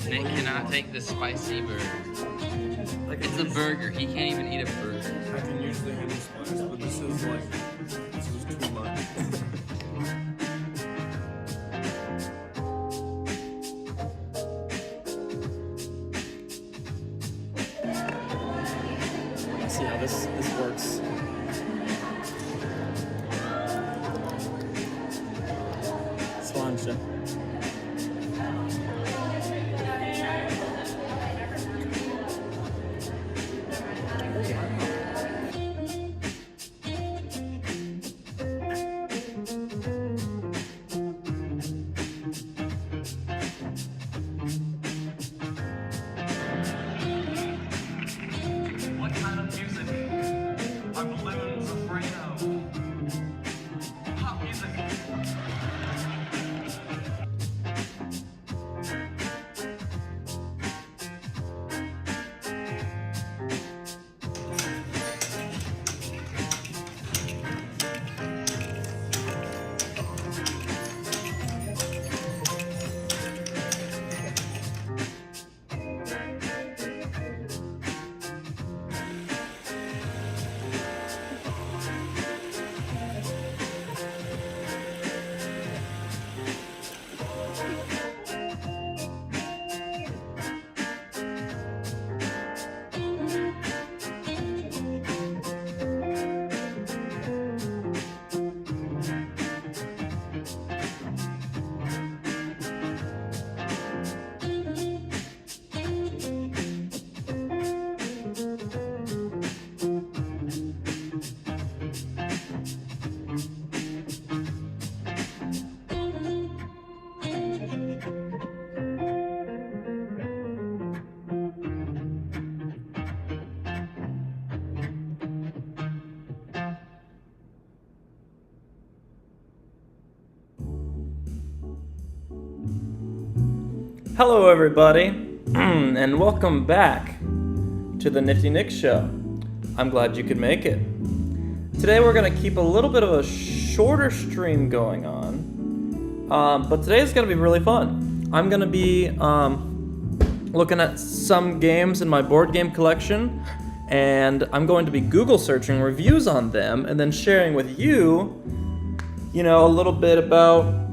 Nick cannot take the spicy burger. It's a burger. He can't even eat a burger. I can usually handle spice, but this is too much. Let's see how this works. Słoncze. What kind of music are balloons afraid of? Pop music. Hello, everybody, and welcome back to the Nifty Nick Show. I'm glad you could make it. Today we're going to keep a little bit of a shorter stream going on, but today is going to be really fun. I'm going to be looking at some games in my board game collection, and I'm going to be Google searching reviews on them and then sharing with you, a little bit about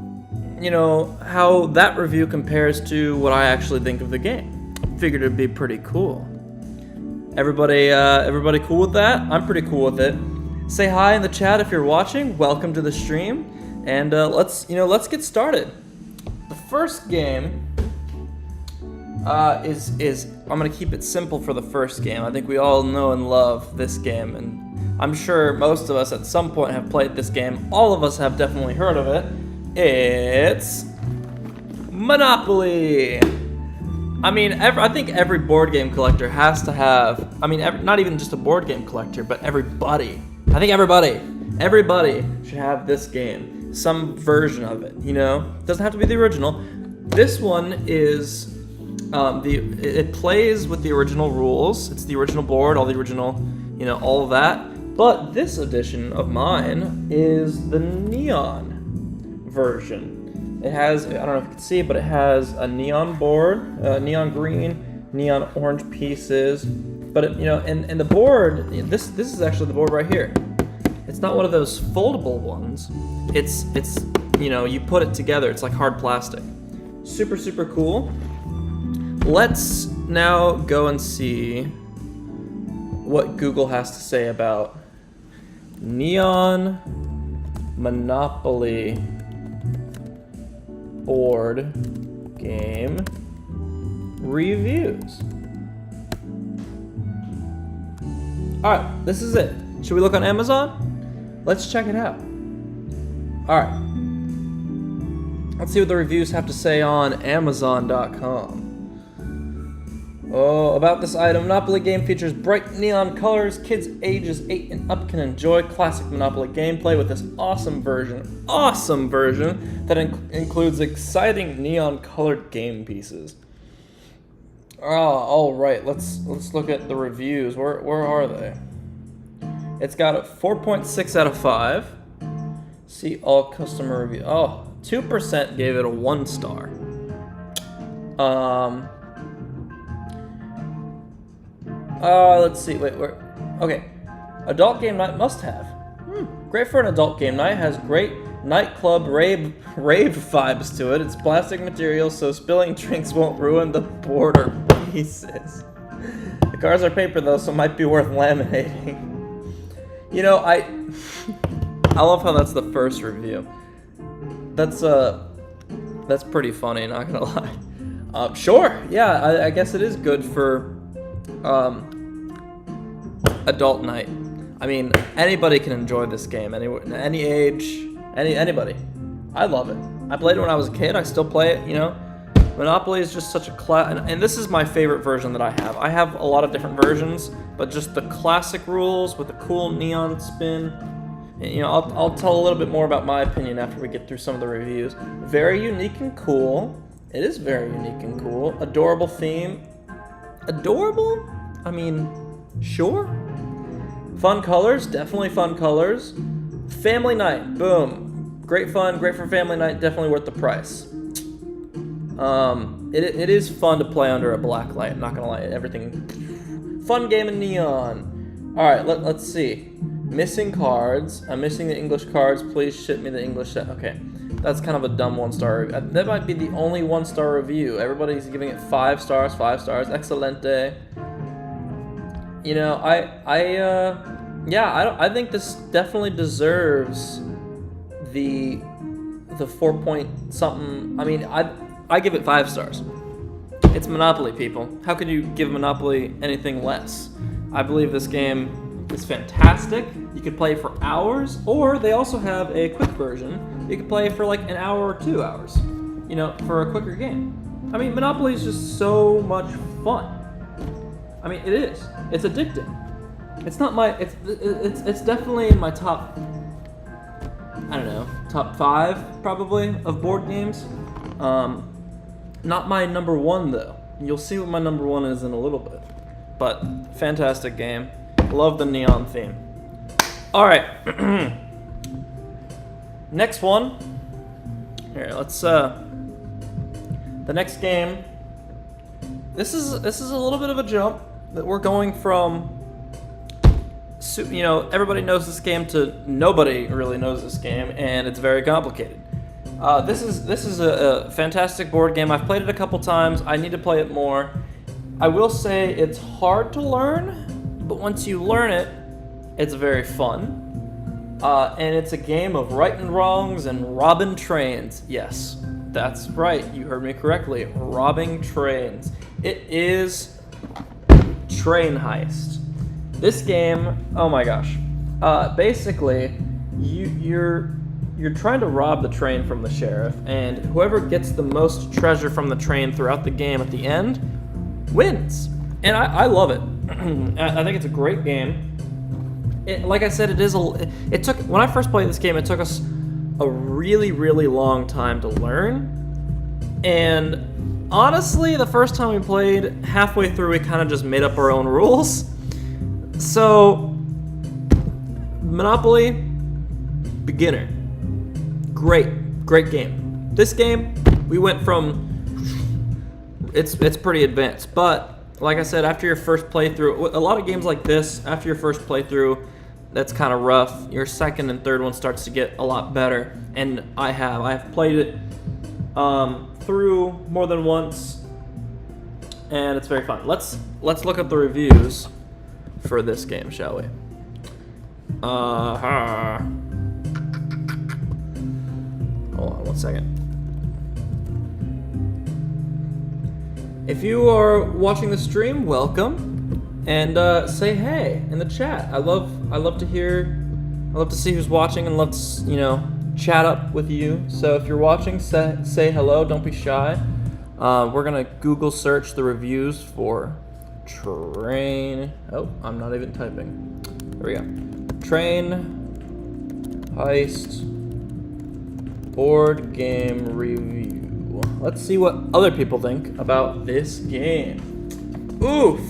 how that review compares to what I actually think of the game. Figured it'd be pretty cool. Everybody cool with that? I'm pretty cool with it. Say hi in the chat if you're watching. Welcome to the stream, and let's get started. The first game is I'm gonna keep it simple for the first game. I think we all know and love this game, and I'm sure most of us at some point have played this game. All of us have definitely heard of it. It's Monopoly. I think every board game collector has to have. Not even just a board game collector, but everybody. I think everybody should have this game, some version of it. It doesn't have to be the original. This one is it plays with the original rules. It's the original board, all the original, all of that. But this edition of mine is the neon version. It has, I don't know if you can see, but it has a neon board, neon green, neon orange pieces. But and the board, this is actually the board right here. It's not one of those foldable ones. It's you put it together. It's like hard plastic. Super, super cool. Let's now go and see what Google has to say about Neon Monopoly board game reviews. Alright, this is it. Should we look on Amazon? Let's check it out. Alright. Let's see what the reviews have to say on Amazon.com. Oh, about this item, Monopoly game features bright neon colors. Kids ages 8 and up can enjoy classic Monopoly gameplay with this awesome version that includes exciting neon colored game pieces. All right, let's look at the reviews. Where are they? It's got a 4.6 out of 5. See all customer reviews. 2% gave it a 1 star. Let's see. Wait, where? Okay. Adult game night must have. Great for an adult game night. Has great nightclub rave vibes to it. It's plastic material, so spilling drinks won't ruin the board or pieces. The cards are paper though, so might be worth laminating. You know, I love how that's the first review. That's pretty funny, not gonna lie. Sure, yeah, I guess it is good for adult night. I mean, anybody can enjoy this game, any age, anybody. I love it. I played it when I was a kid. I still play it. You know, Monopoly is just such a and this is my favorite version that I have. I have a lot of different versions, but just the classic rules with the cool neon spin. You know, I'll tell a little bit more about my opinion after we get through some of the reviews. Very unique and cool. It is very unique and cool. Adorable theme. Adorable? I mean, sure. Fun colors, definitely fun colors. Family night, boom. Great fun, great for family night, definitely worth the price. It is fun to play under a black light, not gonna lie, everything. Fun game in neon. All right, let's see. Missing cards. I'm missing the English cards. Please ship me the English set. Okay, that's kind of a dumb 1-star. That might be the only 1-star review. Everybody's giving it 5 stars, 5 stars. Excelente. You know, I think this definitely deserves the 4 point something. I mean, I give it 5 stars. It's Monopoly, people. How could you give Monopoly anything less? I believe this game is fantastic. You could play for hours, or they also have a quick version. You could play for like an hour or 2 hours, you know, for a quicker game. I mean, Monopoly is just so much fun. I mean, it is. It's addicting. It's not my. It's definitely in my top. I don't know, top 5 probably of board games. Not my number 1 though. You'll see what my number 1 is in a little bit. But fantastic game. Love the neon theme. All right. Next one. Here, let's. The next game. This is a little bit of a jump. That we're going from, you know, everybody knows this game to nobody really knows this game, and it's very complicated. This is a fantastic board game. I've played it a couple times. I need to play it more. I will say it's hard to learn, but once you learn it, it's very fun. And it's a game of right and wrongs and robbing trains. Yes, that's right. You heard me correctly. Robbing trains. It is train heist. This game, oh my gosh. Basically, you're trying to rob the train from the sheriff, and whoever gets the most treasure from the train throughout the game at the end wins. And I love it. I think it's a great game. Like I said, it took, when I first played this game, it took us a really, really long time to learn. And honestly, the first time we played, halfway through, we kind of just made up our own rules. So, Monopoly, beginner. Great game. This game, we went from, it's pretty advanced, but like I said, after your first playthrough, a lot of games like this, after your first playthrough, that's kind of rough. Your second and third one starts to get a lot better, and I've played it through more than once, and it's very fun. Let's look at the reviews for this game, shall we? Hold on 1 second. If you are watching the stream, welcome, and say hey in the chat. I love to see who's watching, and love to, you know, chat up with you. So if you're watching, say hello. Don't be shy. We're gonna Google search the reviews for train. Oh, I'm not even typing. There we go. Train heist board game review. Let's see what other people think about this game. Oof.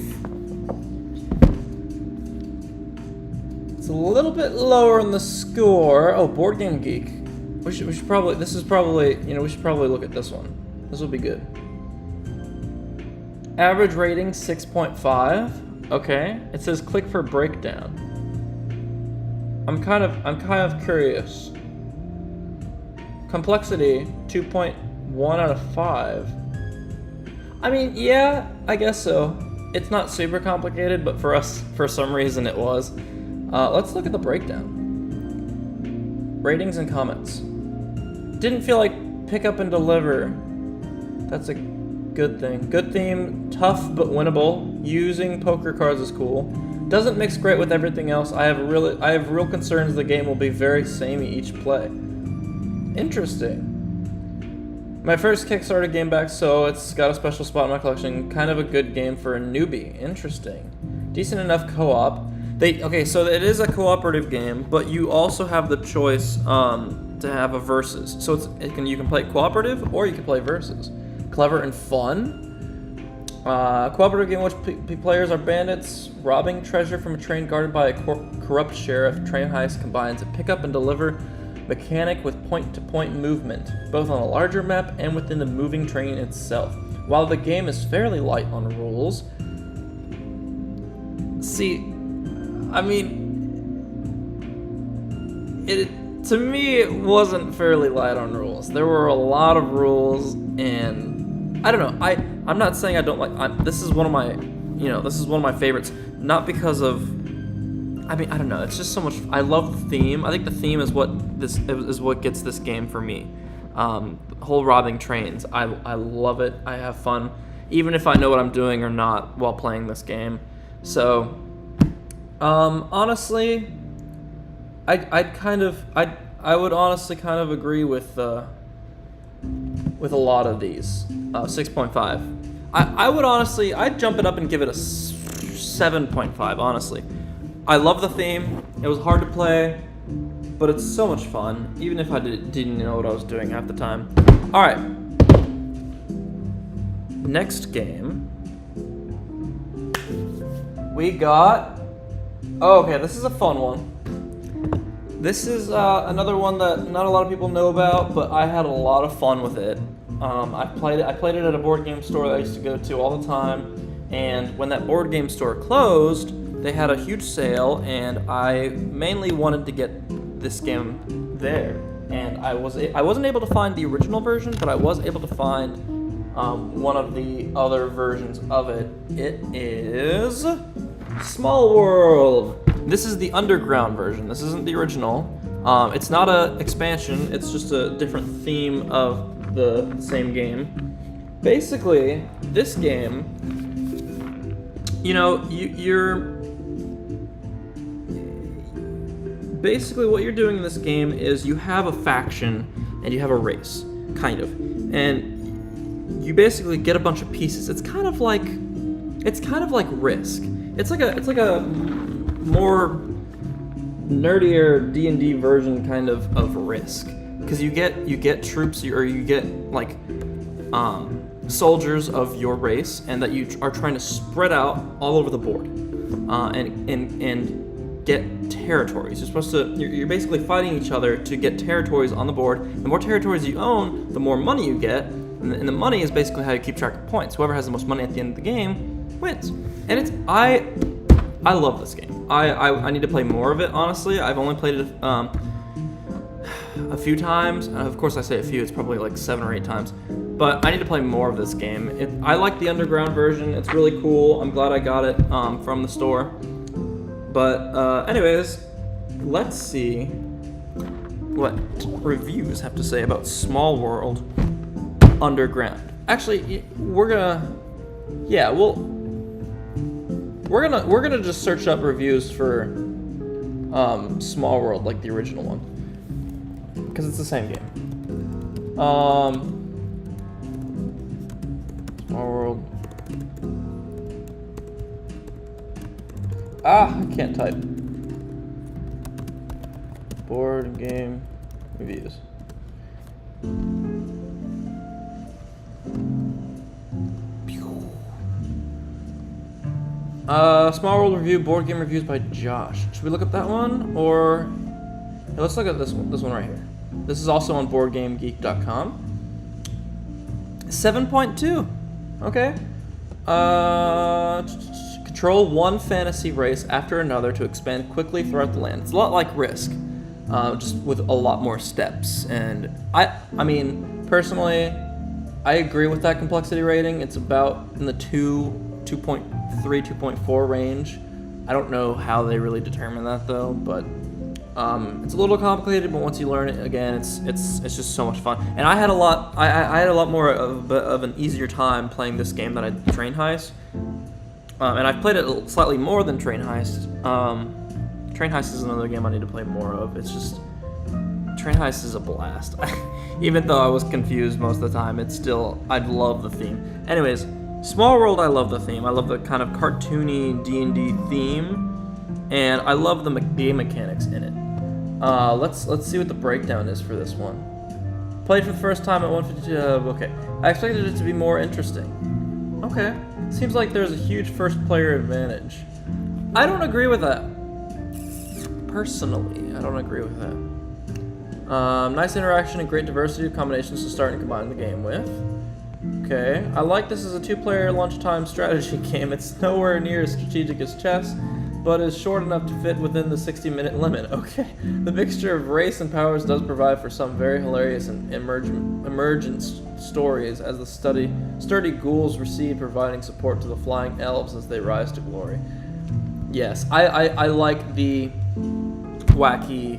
It's a little bit lower in the score. Oh, Board Game Geek. We should probably, we should probably look at this one. This will be good. Average rating 6.5. Okay, it says click for breakdown. I'm kind of curious. Complexity 2.1 out of 5. I mean, yeah, I guess so. It's not super complicated, but for us, for some reason, it was. Let's look at the breakdown. Ratings and comments. Didn't feel like pick up and deliver. That's a good thing. Good theme, tough but winnable. Using poker cards is cool. Doesn't mix great with everything else. I have real concerns the game will be very samey each play. Interesting. My first Kickstarter game back, so it's got a special spot in my collection. Kind of a good game for a newbie. Interesting. Decent enough co-op. Okay, so it is a cooperative game, but you also have the choice to have a versus. So you can play cooperative or you can play versus. Clever and fun. Cooperative game in which players are bandits robbing treasure from a train guarded by a corrupt sheriff. Train heist combines a pick up and deliver mechanic with point-to-point movement, both on a larger map and within the moving train itself. While the game is fairly light on rules, I mean, to me, it wasn't fairly light on rules. There were a lot of rules, and I don't know. I'm not saying I don't like. This is one of my, this is one of my favorites. Not because of, I don't know. It's just so much. I love the theme. I think the theme is what gets this game for me. Whole robbing trains. I love it. I have fun, even if I know what I'm doing or not while playing this game. So, honestly, I would honestly kind of agree with a lot of these. 6.5. I'd jump it up and give it a 7.5, honestly. I love the theme. It was hard to play, but it's so much fun, even if I didn't know what I was doing half the time. All right. Next game. We got... Oh, okay, this is a fun one. This is another one that not a lot of people know about, but I had a lot of fun with it. I played it at a board game store that I used to go to all the time, and when that board game store closed, they had a huge sale, and I mainly wanted to get this game there. And I wasn't able to find the original version, but I was able to find one of the other versions of it. It is Small World. This is the underground version. This isn't the original. It's not an expansion. It's just a different theme of the same game. Basically, this game, you're basically what you're doing in this game is you have a faction and you have a race, kind of, and you basically get a bunch of pieces. It's kind of like Risk. It's like a more nerdier D&D version kind of Risk, because you get troops, or you get like soldiers of your race, and that you are trying to spread out all over the board and get territories. You're basically fighting each other to get territories on the board. The more territories you own, the more money you get, and the money is basically how you keep track of points. Whoever has the most money at the end of the game wins. And I love this game. I need to play more of it, honestly. I've only played it a few times. Of course, I say a few. It's probably like 7 or 8 times. But I need to play more of this game. I like the underground version. It's really cool. I'm glad I got it from the store. But anyways, let's see what reviews have to say about Small World Underground. Actually, we're gonna just search up reviews for Small World, like the original one, because it's the same game. Small World. I can't type. Board game reviews. Small World review, board game reviews by Josh. Should we look up that one, or yeah, let's look at this one. This one right here. This is also on BoardGameGeek.com. 7.2. Okay. Control one fantasy race after another to expand quickly throughout the land. It's a lot like Risk, just with a lot more steps. And I mean, personally, I agree with that complexity rating. It's about in the 2.3, 2.4 range. I don't know how they really determine that though, but it's a little complicated. But once you learn it, again, it's just so much fun. And I had a lot more of an easier time playing this game than I did Train Heist. And I've played it slightly more than Train Heist. Train Heist is another game I need to play more of. It's just Train Heist is a blast. Even though I was confused most of the time, I love the theme. Anyways, Small World, I love the theme. I love the kind of cartoony D&D theme, and I love the game mechanics in it. Let's see what the breakdown is for this one. Played for the first time at 152. Okay, I expected it to be more interesting. Okay, seems like there's a huge first player advantage. I don't agree with that. Personally, I don't agree with that. Nice interaction and great diversity of combinations to start and combine the game with. Okay, I like this as a 2-player lunchtime strategy game. It's nowhere near as strategic as chess, but is short enough to fit within the 60-minute limit. Okay, the mixture of race and powers does provide for some very hilarious and emergent stories as the sturdy ghouls recede, providing support to the flying elves as they rise to glory. Yes, I like the wacky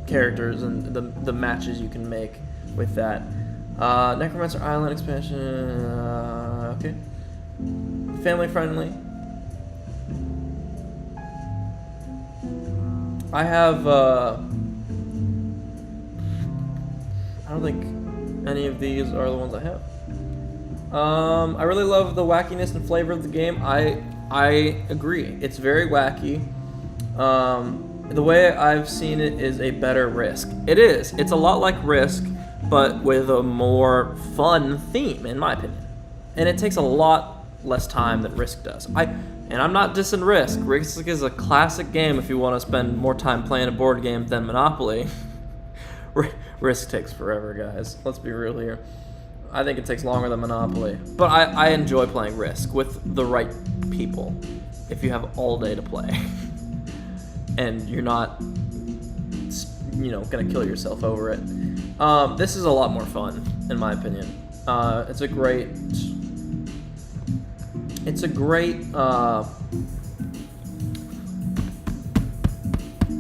characters and the matches you can make with that. Necromancer Island expansion. Okay. Family friendly. I have. I don't think any of these are the ones I have. I really love the wackiness and flavor of the game. I agree. It's very wacky. The way I've seen it is a better Risk. It is. It's a lot like Risk, but with a more fun theme, in my opinion. And it takes a lot less time than Risk does. And I'm not dissing Risk. Risk is a classic game if you want to spend more time playing a board game than Monopoly. Risk takes forever, guys. Let's be real here. I think it takes longer than Monopoly. But I enjoy playing Risk with the right people. If you have all day to play. And you're not, gonna kill yourself over it. This is a lot more fun, in my opinion. It's a great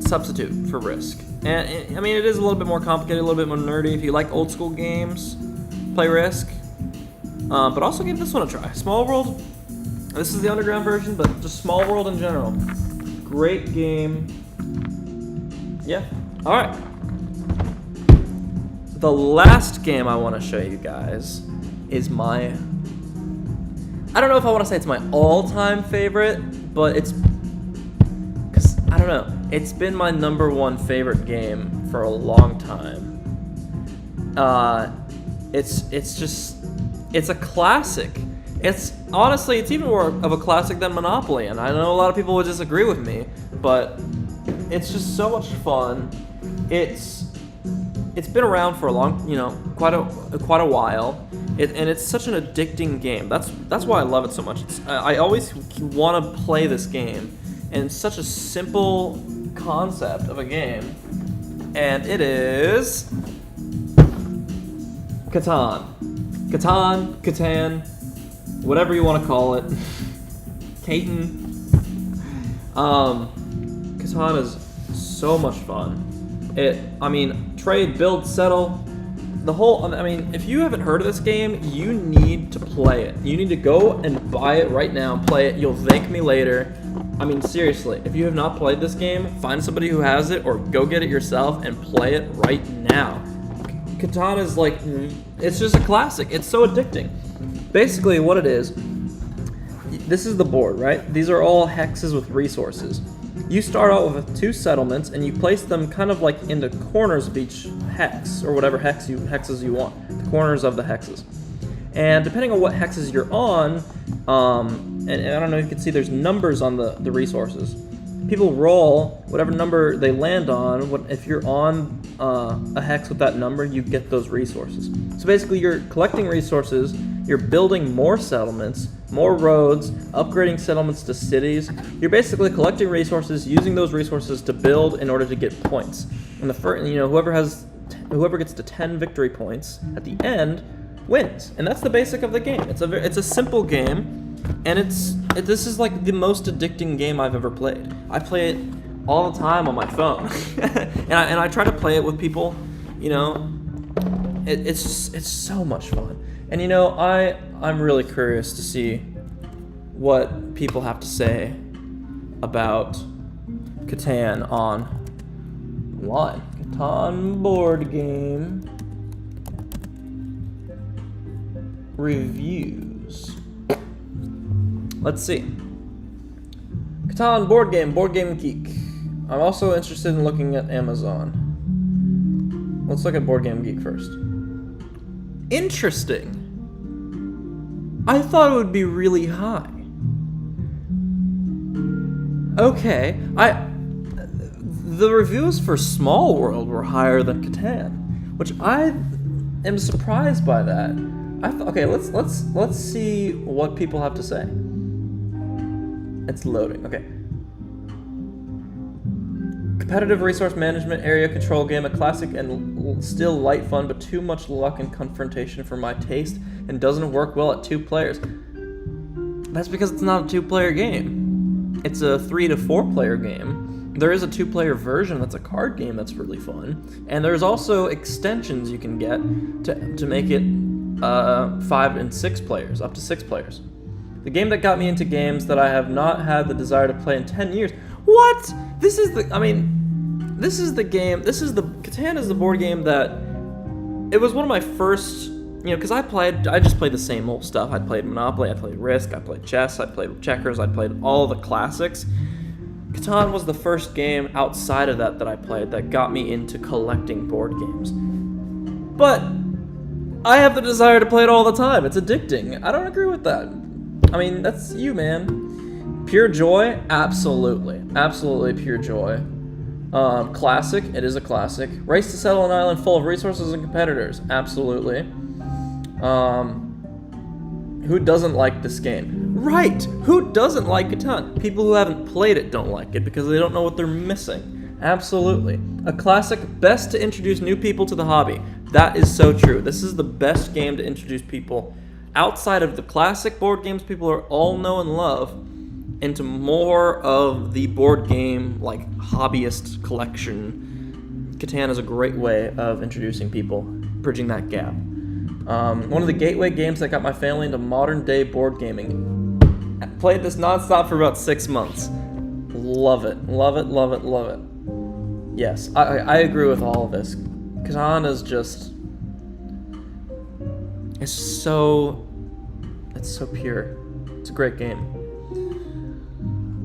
substitute for Risk. And I mean, it is a little bit more complicated, a little bit more nerdy. If you like old school games, play Risk. But also give this one a try. Small World. This is the underground version, but just Small World in general. Great game. Yeah. All right. The last game I want to show you guys is my. I don't know if I want to say it's my all-time favorite, but it's because I don't know. It's been my #1 favorite game for a long time. It's a classic. It's honestly, it's even more of a classic than Monopoly, and I know a lot of people would disagree with me, but it's just so much fun. It's been around for a long, quite a while, and it's such an addicting game. That's why I love it so much. I always want to play this game, and it's such a simple concept of a game, and it is Catan. Whatever you want to call it. Catan. Catan is so much fun. Trade, build, settle. If you haven't heard of this game, you need to play it. You need to go and buy it right now and play it. You'll thank me later. Seriously, if you have not played this game, find somebody who has it or go get it yourself and play it right now. Catan is it's just a classic. It's so addicting. Basically, what it is, this is the board, right? These are all hexes with resources. You start out with 2 settlements, and you place them kind of like in the corners of each hex, or whatever hexes you want, the corners of the hexes. And depending on what hexes you're on, and I don't know if you can see, there's numbers on the resources. People roll whatever number they land on. If you're on a hex with that number, you get those resources. So basically, you're collecting resources, you're building more settlements, more roads, upgrading settlements to cities. You're basically collecting resources, using those resources to build in order to get points. And the first, whoever gets to 10 victory points at the end wins. And that's the basic of the game. It's a simple game, and this is like the most addicting game I've ever played. I play it all the time on my phone, and I try to play it with people. It's so much fun. And I'm really curious to see what people have to say about Catan online. Catan board game reviews. Let's see. Catan board game Geek. I'm also interested in looking at Amazon. Let's look at Board Game Geek first. Interesting. I thought it would be really high. Okay, the reviews for Small World were higher than Catan, which I am surprised by that. Okay, let's see what people have to say. It's loading. Okay. Competitive resource management area control game, a classic and still light fun, but too much luck and confrontation for my taste, and doesn't work well at 2 players. That's because it's not a 2-player game. It's a 3 to 4 player game. There is a 2-player version that's a card game that's really fun, and there's also extensions you can get to make it 5 and 6 players, up to 6 players. The game that got me into games that I have not had the desire to play in 10 years. What? This is the game, Catan is the board game that, it was one of my first, because I just played the same old stuff. I played Monopoly, I played Risk, I played chess, I played checkers, I played all the classics. Catan was the first game outside of that I played that got me into collecting board games. But I have the desire to play it all the time. It's addicting. I don't agree with that. I mean, that's you, man. Pure joy? Absolutely. Absolutely pure joy. Classic? It is a classic. Race to settle an island full of resources and competitors? Absolutely. Who doesn't like this game? Right! Who doesn't like Catan? People who haven't played it don't like it because they don't know what they're missing. Absolutely. A classic, best to introduce new people to the hobby. That is so true. This is the best game to introduce people outside of the classic board games people are all know and love into more of the board game, like, hobbyist collection. Catan is a great way of introducing people, bridging that gap. One of the gateway games that got my family into modern day board gaming. I played this nonstop for about 6 months. Love it, love it, love it, love it. Yes, I agree with all of this. Catan is just, it's so pure. It's a great game.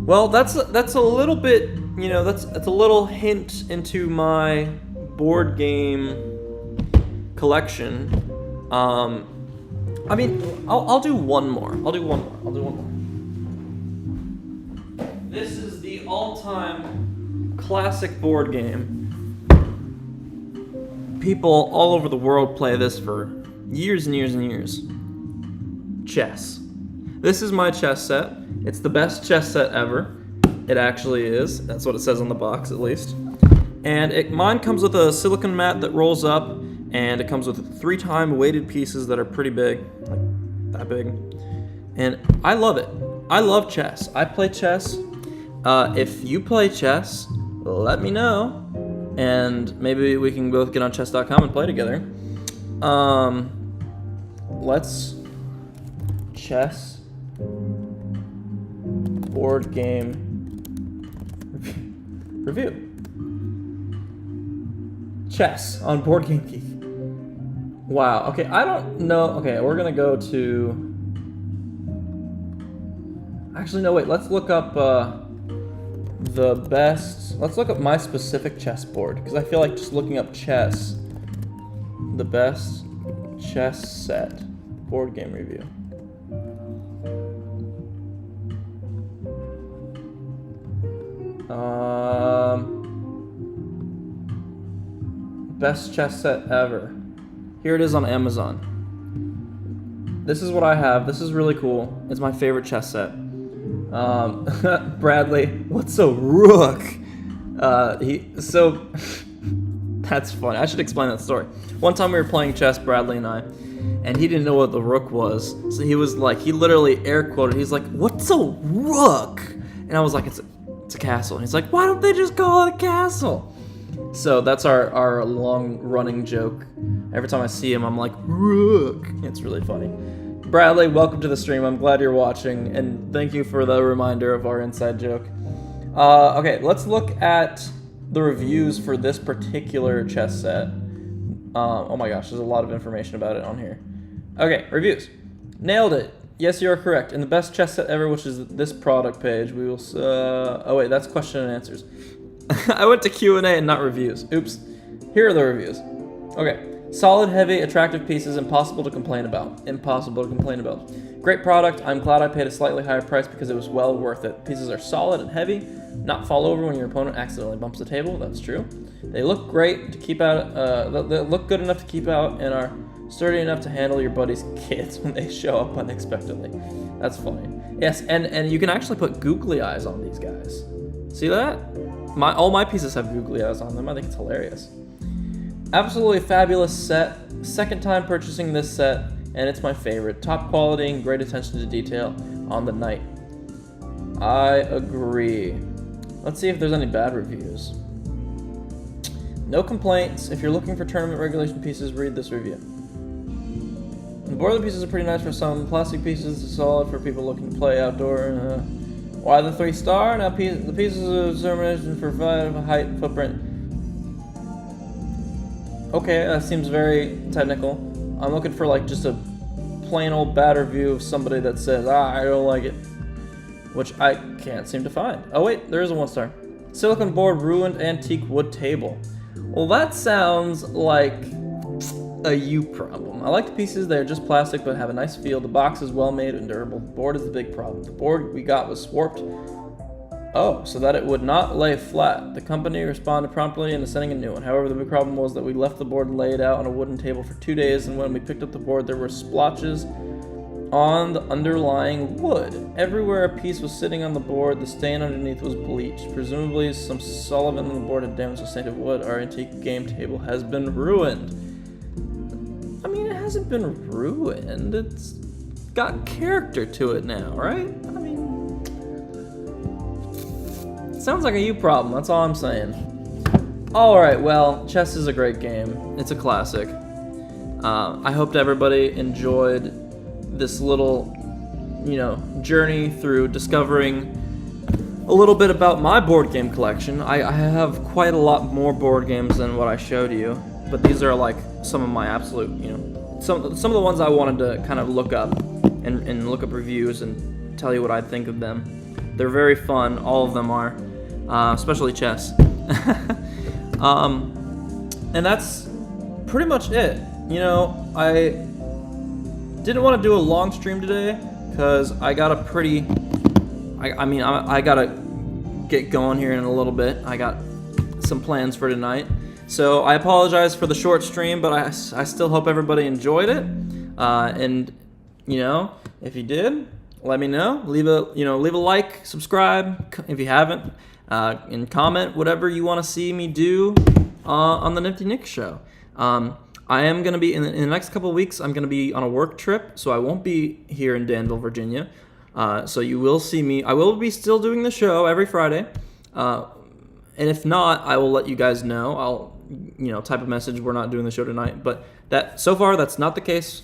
Well, that's a little bit, that's a little hint into my board game collection. I mean, I'll do one more. This is the all-time classic board game. People all over the world play this for years and years and years. Chess. This is my chess set. It's the best chess set ever. It actually is. That's what it says on the box, at least. And mine comes with a silicone mat that rolls up, and it comes with 3-time weighted pieces that are pretty big, like that big. And I love it. I love chess. I play chess. If you play chess, let me know, and maybe we can both get on chess.com and play together. Let's chess board game review. Chess on Board Game Geek. Wow. Okay, I don't know. Okay, we're gonna go to. Actually, no. Wait. Let's look up the best. Let's look up my specific chess board because I feel like just looking up chess. The best chess set board game review. Best chess set ever. Here it is on Amazon. this is what I have. This is really cool. It's my favorite chess set. Bradley, what's a rook? That's funny. I should explain that story. One time we were playing chess, Bradley and I, and he didn't know what the rook was. So he was like, he literally air quoted. He's like, "What's a rook?" And I was like, "It's a castle." And he's like, "Why don't they just call it a castle?" So that's our long running joke. Every time I see him, I'm like, "Rook." It's really funny. Bradley, welcome to the stream. I'm glad you're watching, and thank you for the reminder of our inside joke. Okay, let's look at the reviews for this particular chess set. Oh my gosh, there's a lot of information about it on here. Okay, reviews. Nailed it. Yes, you are correct. In the best chess set ever, which is this product page, we will... oh wait, that's question and answers. I went to Q&A and not reviews. Oops. Here are the reviews. Okay. Solid, heavy, attractive pieces, impossible to complain about. Impossible to complain about. Great product. I'm glad I paid a slightly higher price because it was well worth it. Pieces are solid and heavy. Not fall over when your opponent accidentally bumps the table. That's true. They look great to keep out. They look good enough to keep out and are sturdy enough to handle your buddy's kids when they show up unexpectedly. That's funny. Yes, and you can actually put googly eyes on these guys. See that? All my pieces have googly eyes on them. I think it's hilarious. Absolutely fabulous set. Second time purchasing this set, and it's my favorite. Top quality and great attention to detail on the knight. I agree. Let's see if there's any bad reviews. No complaints. If you're looking for tournament regulation pieces, read this review. The board of the pieces are pretty nice for some. Plastic pieces are solid for people looking to play outdoor. Why the 3-star? Now the pieces of determination for 5 height footprint. Okay, that seems very technical. I'm looking for like just a plain old bad review of somebody that says, I don't like it. Which I can't seem to find. Oh wait, there is a 1-star. Silicone board, ruined antique wood table. Well, that sounds like a you problem. I like the pieces, they're just plastic but have a nice feel. The box is well made and durable. The board is the big problem. The board we got was warped. Oh, so that it would not lay flat. The company responded promptly into sending a new one. However, the big problem was that we left the board laid out on a wooden table for 2 days, and when we picked up the board, there were splotches on the underlying wood. Everywhere a piece was sitting on the board, the stain underneath was bleached. Presumably, some solvent on the board had damaged the stain of wood. Our antique game table has been ruined. I mean, it hasn't been ruined. It's got character to it now, right? I mean... sounds like a you problem, that's all I'm saying. Alright, well, chess is a great game. It's a classic. I hope everybody enjoyed this little, journey through discovering a little bit about my board game collection. I have quite a lot more board games than what I showed you, but these are like some of my absolute, some of the ones I wanted to kind of look up and look up reviews and tell you what I think of them. They're very fun, all of them are. Especially chess. And that's pretty much it. I didn't want to do a long stream today because I got a pretty... I gotta get going here in a little bit. I got some plans for tonight. So I apologize for the short stream, but I still hope everybody enjoyed it. And, if you did, let me know. Leave a like, subscribe if you haven't. And comment whatever you want to see me do on the Nifty Nick show. I am going to be, in the next couple of weeks, I'm going to be on a work trip, so I won't be here in Danville, Virginia. So you will see me. I will be still doing the show every Friday. And if not, I will let you guys know. I'll, type a message, we're not doing the show tonight. But so far, that's not the case.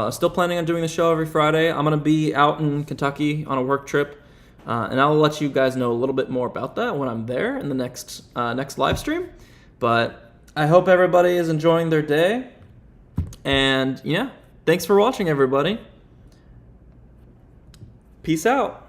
Still planning on doing the show every Friday. I'm going to be out in Kentucky on a work trip. And I'll let you guys know a little bit more about that when I'm there in the next live stream. But I hope everybody is enjoying their day. And yeah, thanks for watching, everybody. Peace out.